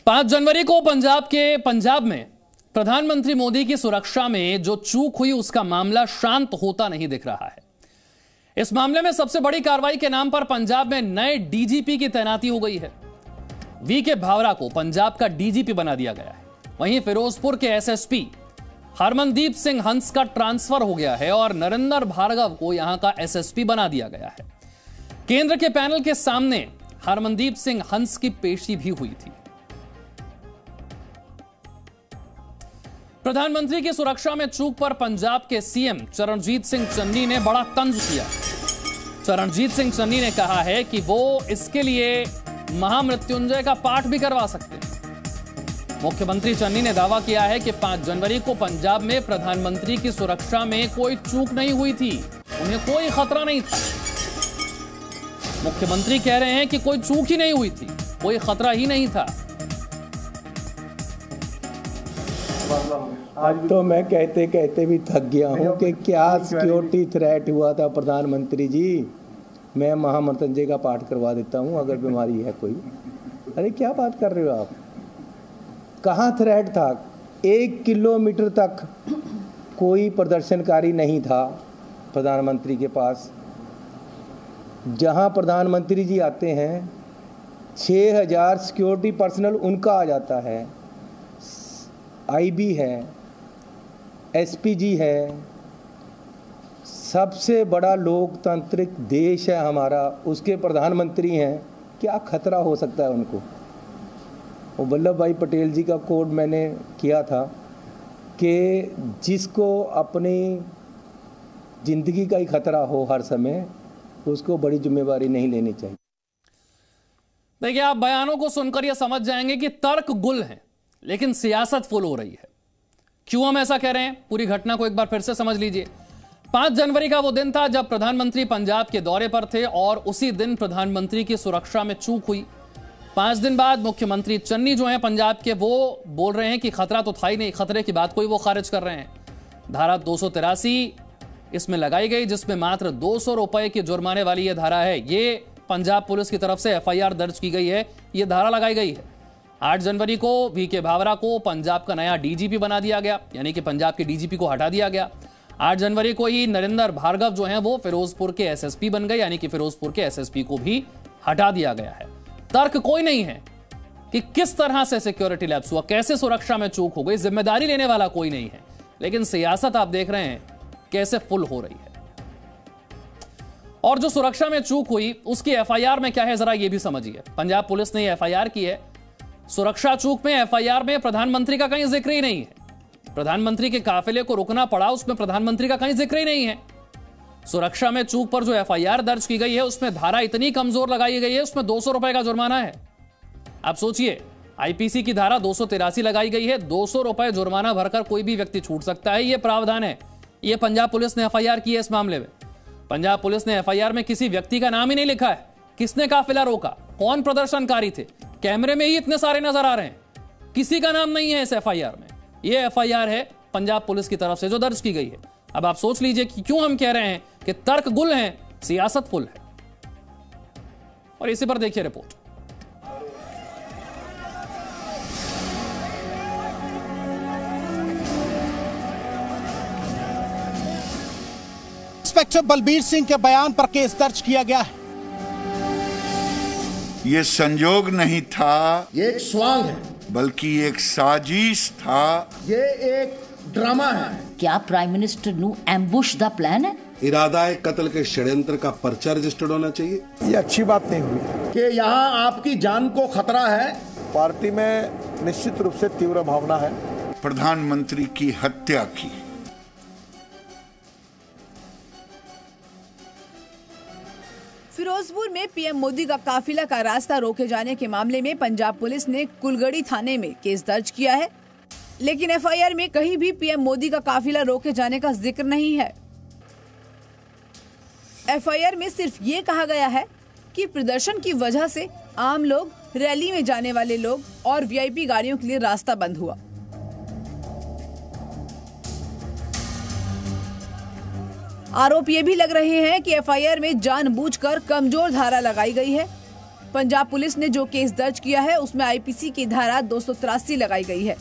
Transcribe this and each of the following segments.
5 जनवरी को पंजाब में प्रधानमंत्री मोदी की सुरक्षा में जो चूक हुई उसका मामला शांत होता नहीं दिख रहा है। इस मामले में सबसे बड़ी कार्रवाई के नाम पर पंजाब में नए डीजीपी की तैनाती हो गई है। वीके भावरा को पंजाब का डीजीपी बना दिया गया है। वहीं फिरोजपुर के एसएसपी हरमनदीप सिंह हंस का ट्रांसफर हो गया है और नरेंद्र भार्गव को यहां का एसएसपी बना दिया गया है। केंद्र के पैनल के सामने हरमनदीप सिंह हंस की पेशी भी हुई थी। प्रधानमंत्री की सुरक्षा में चूक पर पंजाब के सीएम चरणजीत सिंह चन्नी ने बड़ा तंज किया। चरणजीत सिंह चन्नी ने कहा है कि वो इसके लिए महामृत्युंजय का पाठ भी करवा सकते हैं। मुख्यमंत्री चन्नी ने दावा किया है कि 5 जनवरी को पंजाब में प्रधानमंत्री की सुरक्षा में कोई चूक नहीं हुई थी, उन्हें कोई खतरा नहीं था। मुख्यमंत्री कह रहे हैं कि कोई चूक ही नहीं हुई थी, कोई खतरा ही नहीं था। आज तो मैं कहते कहते भी थक गया हूँ कि क्या सिक्योरिटी थ्रेट हुआ था प्रधानमंत्री जी। मैं महामृत्युंजय का पाठ करवा देता हूँ अगर बीमारी है कोई। अरे क्या बात कर रहे हो आप, कहाँ थ्रेट था? 1 किलोमीटर तक कोई प्रदर्शनकारी नहीं था प्रधानमंत्री के पास। जहाँ प्रधानमंत्री जी आते हैं 6000 सिक्योरिटी पर्सनल उनका आ जाता है। आईबी है, एसपीजी है। सबसे बड़ा लोकतांत्रिक देश है हमारा, उसके प्रधानमंत्री हैं। क्या खतरा हो सकता है उनको? वो वल्लभ भाई पटेल जी का कोड मैंने किया था कि जिसको अपनी जिंदगी का ही खतरा हो हर समय, उसको बड़ी जिम्मेवारी नहीं लेनी चाहिए। देखिए, आप बयानों को सुनकर यह समझ जाएंगे कि तर्क गुल है लेकिन सियासत फुल हो रही है। क्यों हम ऐसा कह रहे हैं, पूरी घटना को एक बार फिर से समझ लीजिए। 5 जनवरी का वो दिन था जब प्रधानमंत्री पंजाब के दौरे पर थे और उसी दिन प्रधानमंत्री की सुरक्षा में चूक हुई। 5 दिन बाद मुख्यमंत्री चन्नी जो हैं पंजाब के, वो बोल रहे हैं कि खतरा तो था ही नहीं, खतरे की बात कोई वो खारिज कर रहे हैं। धारा 283 इसमें लगाई गई जिसमें मात्र 200 रुपए की जुर्माने वाली यह धारा है। ये पंजाब पुलिस की तरफ से एफआईआर दर्ज की गई है, यह धारा लगाई गई है। 8 जनवरी को वीके भावरा को पंजाब का नया डीजीपी बना दिया गया, यानी कि पंजाब के डीजीपी को हटा दिया गया। 8 जनवरी को ही नरेंद्र भार्गव जो हैं वो फिरोजपुर के एसएसपी बन गए, यानी कि फिरोजपुर के एसएसपी को भी हटा दिया गया है। तर्क कोई नहीं है कि किस तरह से सिक्योरिटी लैप्स हुआ, कैसे सुरक्षा में चूक हो गई, जिम्मेदारी लेने वाला कोई नहीं है। लेकिन सियासत आप देख रहे हैं कैसे फुल हो रही है। और जो सुरक्षा में चूक हुई उसकी एफआईआर में क्या है, जरा ये भी समझिए। पंजाब पुलिस ने एफआईआर की है। सुरक्षा चूक में एफआईआर में प्रधानमंत्री का कहीं जिक्र ही नहीं है। प्रधानमंत्री के काफिले को रुकना पड़ा, उसमें प्रधानमंत्री का कहीं जिक्र ही नहीं है। सुरक्षा में चूक पर जो एफआईआर दर्ज की गई है उसमें धारा इतनी कमजोर लगाई गई है, उसमें 200 रुपए का जुर्माना है। आप सोचिए, आईपीसी की धारा 283 लगाई गई है, 200 रुपए जुर्माना भरकर कोई भी व्यक्ति छूट सकता है, यह प्रावधान है। यह पंजाब पुलिस ने एफआईआर की है इस मामले में। पंजाब पुलिस ने एफआईआर में किसी व्यक्ति का नाम ही नहीं लिखा है। किसने काफिला रोका, कौन प्रदर्शनकारी थे, कैमरे में ही इतने सारे नजर आ रहे हैं, किसी का नाम नहीं है इस एफआईआर में। यह एफआईआर है पंजाब पुलिस की तरफ से जो दर्ज की गई है। अब आप सोच लीजिए कि क्यों हम कह रहे हैं कि तर्क गुल है, सियासत फुल है। और इसी पर देखिए रिपोर्ट। इंस्पेक्टर बलबीर सिंह के बयान पर केस दर्ज किया गया है। ये संयोग नहीं था, ये एक स्वांग है, बल्कि एक साजिश था। ये एक ड्रामा है। क्या प्राइम मिनिस्टर नु एम्बुश दा प्लान है? इरादा कत्ल के षड्यंत्र का पर्चा रजिस्टर्ड होना चाहिए। ये अच्छी बात नहीं हुई कि यहाँ आपकी जान को खतरा है। पार्टी में निश्चित रूप से तीव्र भावना है। प्रधानमंत्री की हत्या की। फिरोजपुर में पीएम मोदी का काफिला का रास्ता रोके जाने के मामले में पंजाब पुलिस ने कुलगढ़ी थाने में केस दर्ज किया है, लेकिन एफआईआर में कहीं भी पीएम मोदी का काफिला रोके जाने का जिक्र नहीं है। एफआईआर में सिर्फ ये कहा गया है कि प्रदर्शन की वजह से आम लोग, रैली में जाने वाले लोग और वीआईपी गाड़ियों के लिए रास्ता बंद हुआ। आरोप ये भी लग रहे हैं कि एफआईआर में जानबूझकर कमजोर धारा लगाई गई है। पंजाब पुलिस ने जो केस दर्ज किया है उसमें आईपीसी की धारा 283 लगाई गई है।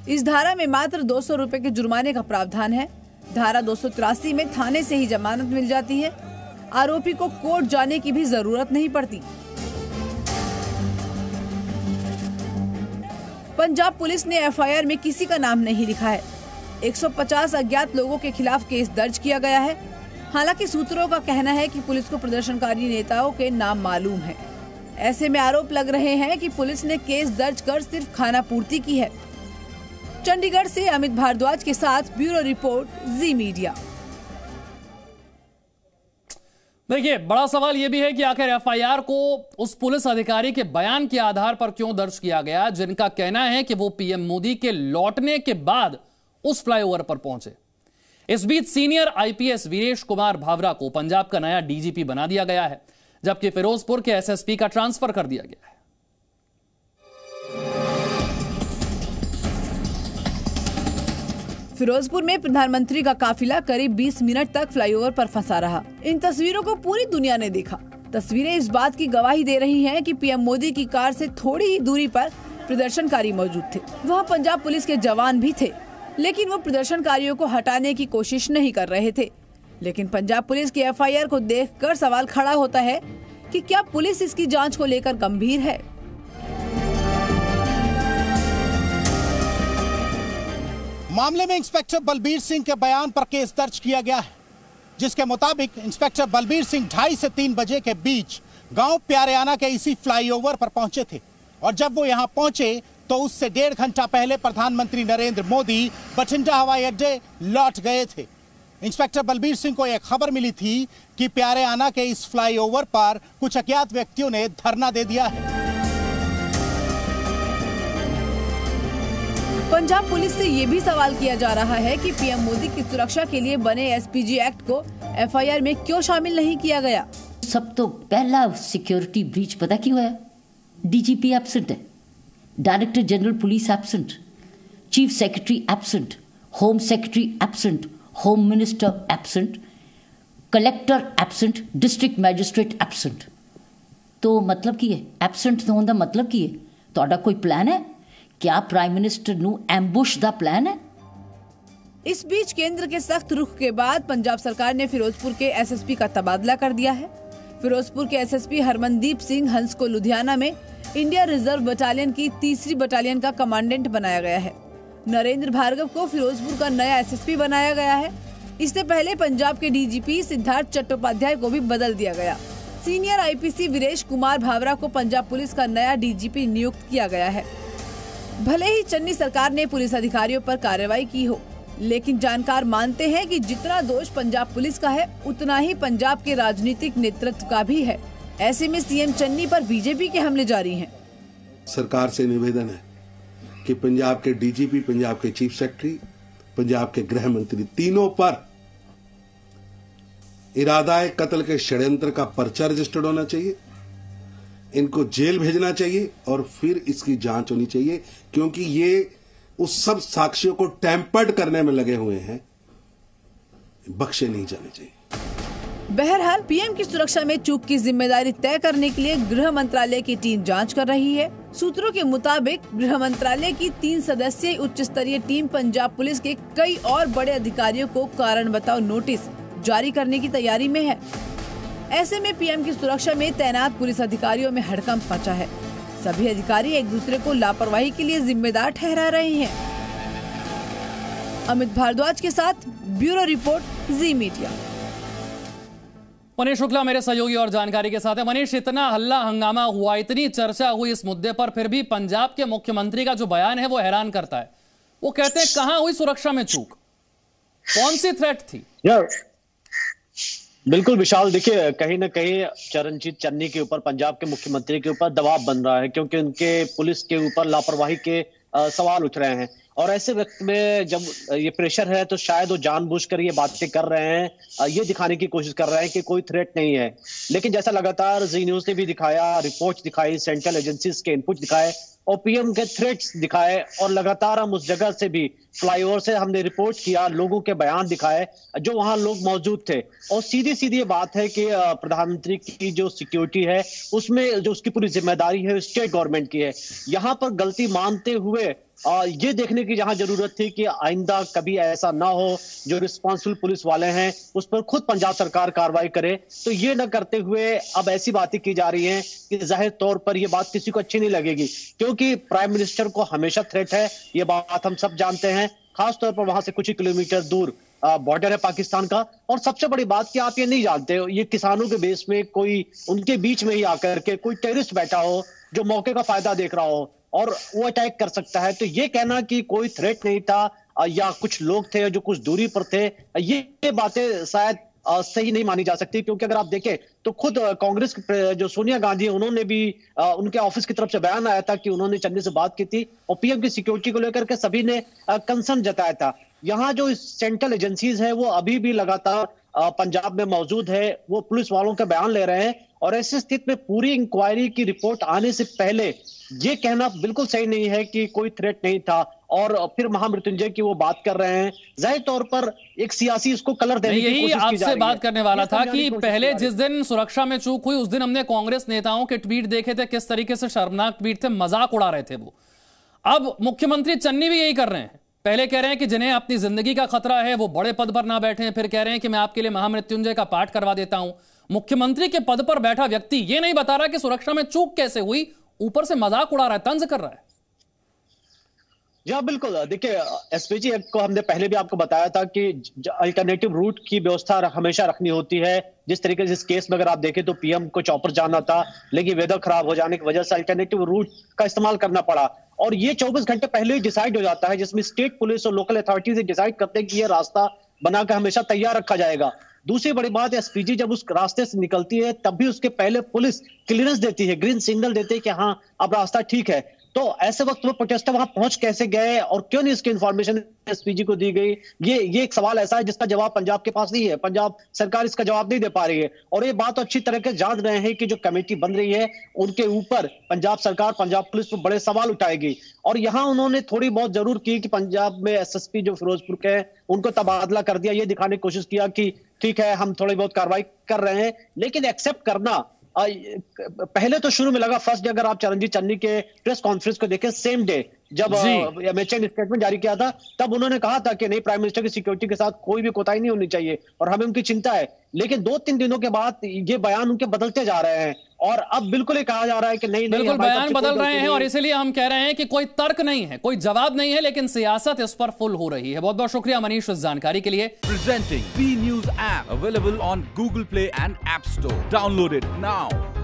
इस धारा में मात्र 200 रुपए के जुर्माने का प्रावधान है। धारा 283 में थाने से ही जमानत मिल जाती है। आरोपी को कोर्ट जाने की भी जरूरत नहीं पड़ती। पंजाब पुलिस ने एफआईआर में किसी का नाम नहीं लिखा है। 150 अज्ञात लोगों के खिलाफ केस दर्ज किया गया है। हालांकि सूत्रों का कहना है कि पुलिस को प्रदर्शनकारी नेताओं के नाम मालूम है। ऐसे में आरोप लग रहे हैं कि पुलिस ने केस दर्ज कर सिर्फ खानापूर्ति की है। चंडीगढ़ से अमित भारद्वाज के साथ ब्यूरो रिपोर्ट, जी मीडिया। देखिए, बड़ा सवाल यह भी है कि आखिर एफआईआर को उस पुलिस अधिकारी के बयान के आधार पर क्यों दर्ज किया गया, जिनका कहना है कि वो पीएम मोदी के लौटने के बाद उस फ्लाईओवर पर पहुंचे। इस बीच सीनियर आईपीएस वीरेश कुमार भावरा को पंजाब का नया डीजीपी बना दिया गया है, जबकि फिरोजपुर के एसएसपी का ट्रांसफर कर दिया गया है। फिरोजपुर में प्रधानमंत्री का काफिला करीब 20 मिनट तक फ्लाईओवर पर फंसा रहा। इन तस्वीरों को पूरी दुनिया ने देखा। तस्वीरें इस बात की गवाही दे रही हैं कि पीएम मोदी की कार से थोड़ी ही दूरी पर प्रदर्शनकारी मौजूद थे। वहाँ पंजाब पुलिस के जवान भी थे, लेकिन वो प्रदर्शनकारियों को हटाने की कोशिश नहीं कर रहे थे। लेकिन पंजाब पुलिस की एफआईआर को देखकर सवाल खड़ा होता है कि क्या पुलिस इसकी जांच को लेकर गंभीर है। मामले में इंस्पेक्टर बलबीर सिंह के बयान पर केस दर्ज किया गया है, जिसके मुताबिक इंस्पेक्टर बलबीर सिंह 2:30 से 3 बजे के बीच गांव प्यारेआना के इसी फ्लाईओवर पर पहुंचे थे और जब वो यहां पहुंचे तो उससे 1.5 घंटा पहले प्रधानमंत्री नरेंद्र मोदी बठिंडा हवाई अड्डे लौट गए थे। इंस्पेक्टर बलबीर सिंह को यह खबर मिली थी कि प्यारेआना के इस फ्लाईओवर पर कुछ अज्ञात व्यक्तियों ने धरना दे दिया है। पंजाब पुलिस से ये भी सवाल किया जा रहा है कि पीएम मोदी की सुरक्षा के लिए बने एसपीजी एक्ट को एफआईआर में क्यों शामिल नहीं किया गया। सब तो पहला सिक्योरिटी ब्रीच पता क्यों है? डीजीपी एब्सेंट है, director general police absent, chief secretary absent, home secretary absent, home minister absent, collector absent, district magistrate absent. तो मतलब की है एब्सेंट होने का मतलब की है? ਤੁਹਾਡਾ कोई प्लान है? क्या प्राइम मिनिस्टर नू एम्बुश दा प्लान है? इस बीच केंद्र के सख्त रुख के बाद पंजाब सरकार ने फिरोजपुर के एसएसपी का तबादला कर दिया है। फिरोजपुर के एसएसपी हरमनदीप सिंह हंस को लुधियाना में इंडिया रिजर्व बटालियन की 3री बटालियन का कमांडेंट बनाया गया है। नरेंद्र भार्गव को फिरोजपुर का नया एसएसपी बनाया गया है। इससे पहले पंजाब के डीजीपी सिद्धार्थ चट्टोपाध्याय को भी बदल दिया गया। सीनियर आईपीसी वीरेश कुमार भावरा को पंजाब पुलिस का नया डीजीपी नियुक्त किया गया है। भले ही चन्नी सरकार ने पुलिस अधिकारियों पर कार्रवाई की हो, लेकिन जानकार मानते हैं कि जितना दोष पंजाब पुलिस का है उतना ही पंजाब के राजनीतिक नेतृत्व का भी है। ऐसे में सीएम चन्नी पर बीजेपी के हमले जारी हैं। सरकार से निवेदन है कि पंजाब के डीजीपी, पंजाब के चीफ सेक्रेटरी, पंजाब के गृह मंत्री, तीनों पर इरादा कत्ल के षड्यंत्र का पर्चा रजिस्टर्ड होना चाहिए। इनको जेल भेजना चाहिए और फिर इसकी जांच होनी चाहिए, क्योंकि ये उस सब साक्ष्यों को टैंपर्ड करने में लगे हुए हैं, बख्शे नहीं जाने चाहिए। बहरहाल पीएम की सुरक्षा में चूक की जिम्मेदारी तय करने के लिए गृह मंत्रालय की टीम जांच कर रही है। सूत्रों के मुताबिक गृह मंत्रालय की 3 सदस्यीय उच्च स्तरीय टीम पंजाब पुलिस के कई और बड़े अधिकारियों को कारण बताओ नोटिस जारी करने की तैयारी में है। ऐसे में पीएम की सुरक्षा में तैनात पुलिस अधिकारियों में हड़कंप मचा है। सभी अधिकारी एक दूसरे को लापरवाही के लिए जिम्मेदार ठहरा रहे हैं। अमित भारद्वाज के साथ ब्यूरो रिपोर्ट, जी मीडिया। मनीष शुक्ला मेरे सहयोगी और जानकारी के साथ है। मनीष, इतना हल्ला हंगामा हुआ, इतनी चर्चा हुई इस मुद्दे पर, फिर भी पंजाब के मुख्यमंत्री का जो बयान है वो हैरान करता है। वो कहते हैं कहां हुई सुरक्षा में चूक, कौन सी थ्रेट थी? बिल्कुल विशाल, देखिए कहीं ना कहीं चरणजीत चन्नी के ऊपर, पंजाब के मुख्यमंत्री के ऊपर दबाव बन रहा है, क्योंकि उनके पुलिस के ऊपर लापरवाही के सवाल उठ रहे हैं। और ऐसे वक्त में जब ये प्रेशर है तो शायद वो जानबूझकर ये बातें कर रहे हैं, ये दिखाने की कोशिश कर रहे हैं कि कोई थ्रेट नहीं है। लेकिन जैसा लगातार जी न्यूज ने भी दिखाया, रिपोर्ट दिखाई, सेंट्रल एजेंसीज के इनपुट दिखाए और पीएम के थ्रेट्स दिखाए, और लगातार हम उस जगह से भी फ्लाईओवर से हमने रिपोर्ट किया, लोगों के बयान दिखाए जो वहां लोग मौजूद थे। और सीधी सीधी ये बात है कि प्रधानमंत्री की जो सिक्योरिटी है उसमें जो उसकी पूरी जिम्मेदारी है स्टेट गवर्नमेंट की है। यहां पर गलती मानते हुए ये देखने की जहां जरूरत थी कि आइंदा कभी ऐसा ना हो, जो रिस्पॉन्सिबल पुलिस वाले हैं उस पर खुद पंजाब सरकार कार्रवाई करे, तो ये न करते हुए अब ऐसी बातें की जा रही हैं कि जाहिर तौर पर ये बात किसी को अच्छी नहीं लगेगी, क्योंकि प्राइम मिनिस्टर को हमेशा थ्रेट है, ये बात हम सब जानते हैं। खासतौर पर वहां से कुछ ही किलोमीटर दूर बॉर्डर है पाकिस्तान का। और सबसे बड़ी बात कि आप ये नहीं जानते हो, ये किसानों के बेस में कोई उनके बीच में ही आकर के कोई टेररिस्ट बैठा हो जो मौके का फायदा देख रहा हो और वो अटैक कर सकता है। तो ये कहना कि कोई थ्रेट नहीं था या कुछ लोग थे जो कुछ दूरी पर थे, ये बातें शायद सही नहीं मानी जा सकती, क्योंकि अगर आप देखें तो खुद कांग्रेस जो सोनिया गांधी है उन्होंने भी उनके ऑफिस की तरफ से बयान आया था कि उन्होंने चन्नी से बात की थी और पीएम की सिक्योरिटी को लेकर के सभी ने कंसर्न जताया था। यहाँ जो सेंट्रल एजेंसीज है वो अभी भी लगातार पंजाब में मौजूद है, वो पुलिस वालों के बयान ले रहे हैं और ऐसी स्थिति में पूरी इंक्वायरी की रिपोर्ट आने से पहले ये कहना बिल्कुल सही नहीं है कि कोई थ्रेट नहीं था और फिर महामृत्युंजय की वो बात कर रहे हैं। जाहिर तौर पर एक सियासी इसको कलर देने की कोशिश की जा रही है। आपसे बात करने वाला था कि पहले जिस दिन सुरक्षा में चूक हुई उस दिन हमने कांग्रेस नेताओं के ट्वीट देखे थे, किस तरीके से शर्मनाक ट्वीट थे, मजाक उड़ा रहे थे वो। अब मुख्यमंत्री चन्नी भी यही कर रहे हैं, पहले कह रहे हैं कि जिन्हें अपनी जिंदगी का खतरा है वो बड़े पद पर ना बैठे, फिर कह रहे हैं कि मैं आपके लिए महामृत्युंजय का पाठ करवा देता हूं। मुख्यमंत्री के पद पर बैठा व्यक्ति ये नहीं बता रहा कि सुरक्षा में चूक कैसे हुई, ऊपर से मजाक उड़ा रहा है, तंज कर रहा है। जी बिल्कुल, देखिए एसपीजी एक्ट को हमने पहले भी आपको बताया था कि अल्टरनेटिव रूट की व्यवस्था हमेशा रखनी होती है। जिस तरीके से इस केस में अगर आप देखें तो पीएम को चौपर जाना था, लेकिन वेदर खराब हो जाने की वजह से अल्टरनेटिव रूट का इस्तेमाल करना पड़ा और ये 24 घंटे पहले ही डिसाइड हो जाता है, जिसमें स्टेट पुलिस और लोकल अथॉरिटीज डिसाइड करते हैं कि ये रास्ता बनाकर हमेशा तैयार रखा जाएगा। दूसरी बड़ी बात, एसपीजी जब उस रास्ते से निकलती है तब भी उसके पहले पुलिस क्लियरेंस देती है, ग्रीन सिग्नल देते हैं कि हाँ अब रास्ता ठीक है। तो ऐसे वक्त वो प्रोटेस्टर वहां पहुंच कैसे गए और क्यों नहीं इसकी इंफॉर्मेशन एसपीजी को दी गई, ये एक सवाल ऐसा है जिसका जवाब पंजाब के पास नहीं है। पंजाब सरकार इसका जवाब नहीं दे पा रही है और ये बात अच्छी तरह से जान रहे हैं कि जो कमेटी बन रही है उनके ऊपर पंजाब सरकार, पंजाब पुलिस पर बड़े सवाल उठाएगी। और यहां उन्होंने थोड़ी बहुत जरूर की कि पंजाब में एसएसपी जो फिरोजपुर के हैं उनको तबादला कर दिया, ये दिखाने की कोशिश किया कि ठीक है हम थोड़ी बहुत कार्रवाई कर रहे हैं, लेकिन एक्सेप्ट करना पहले तो शुरू में लगा। फर्स्ट डे अगर आप चरणजीत चन्नी के प्रेस कॉन्फ्रेंस को देखें, सेम डे जब एमएचए ने स्टेटमेंट जारी किया था तब उन्होंने कहा था कि नहीं, प्राइम मिनिस्टर की सिक्योरिटी के साथ कोई भी कोताही नहीं होनी चाहिए और हमें उनकी चिंता है। लेकिन 2-3 दिनों के बाद ये बयान उनके बदलते जा रहे हैं और अब बिल्कुल ही कहा जा रहा है कि नहीं, बिल्कुल बयान बदल रहे हैं और इसीलिए हम कह रहे हैं कि कोई तर्क नहीं है, कोई जवाब नहीं है, लेकिन सियासत इस पर फुल हो रही है। बहुत बहुत शुक्रिया मनीष इस जानकारी के लिए। Presenting B News app available on Google Play and App Store. Download it now.